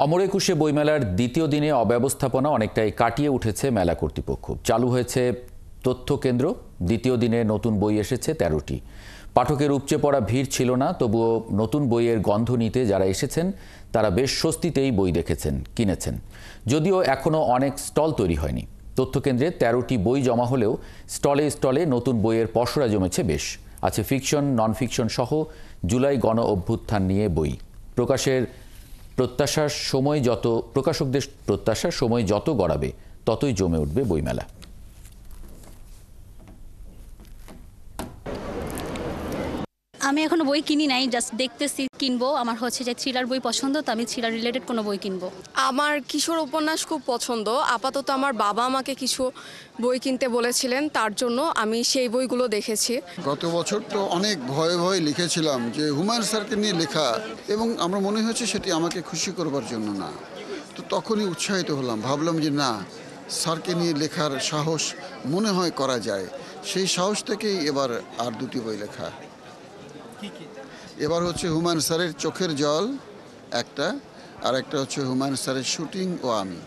অমর একুশে বইমেলার দ্বিতীয় দিনে অব্যবস্থাপনা অনেকটাই কাটিয়ে উঠেছে মেলা কর্তৃপক্ষ। চালু হয়েছে তথ্য কেন্দ্র। দ্বিতীয় দিনে নতুন বই এসেছে ১৩টি। পাঠকের উপচে পড়া ভিড় ছিল না, তবুও নতুন বইয়ের গন্ধ নিতে যারা এসেছেন তারা বেশ স্বস্তিতেই বই দেখেছেন, কিনেছেন। যদিও এখনও অনেক স্টল তৈরি হয়নি। তথ্যকেন্দ্রে ১৩টি বই জমা হলেও স্টলে স্টলে নতুন বইয়ের পসরা জমেছে বেশ। আছে ফিকশন, নন ফিকশন সহ জুলাই গণ অভ্যুত্থান নিয়ে বই। প্রকাশকদের প্রত্যাশার সময় যত গড়াবে ততই জমে উঠবে বইমেলা। আমি এখনো বই কিনি নাই, জাস্ট দেখতেছি কিনবো। আমার হচ্ছে যে থ্রিলার বই পছন্দ, তো আমি থ্রিলার রিলেটেড কোনো বই কিনবো। আমার কিশোর উপন্যাস খুব পছন্দ। আপাতত আমার বাবা আমাকে কিছু বই কিনতে বলেছিলেন, তার জন্য আমি সেই বইগুলো দেখেছি। গত বছর তো অনেক ভয়ে ভয়ে লিখেছিলাম যে হুমায়ুন স্যারকে নিয়ে লেখা, এবং আমার মনে হয়েছে সেটি আমাকে খুশি করবার জন্য না। তো তখনই উৎসাহিত হলাম, ভাবলাম যে না, স্যারকে নিয়ে লেখার সাহস মনে হয় করা যায়। সেই সাহস থেকেই এবার আর দুটি বই লেখা। এবার হচ্ছে হুমায়ুন স্যারের চোখের জল একটা, আর একটা হচ্ছে হুমায়ুন স্যারের শুটিং ও আমি।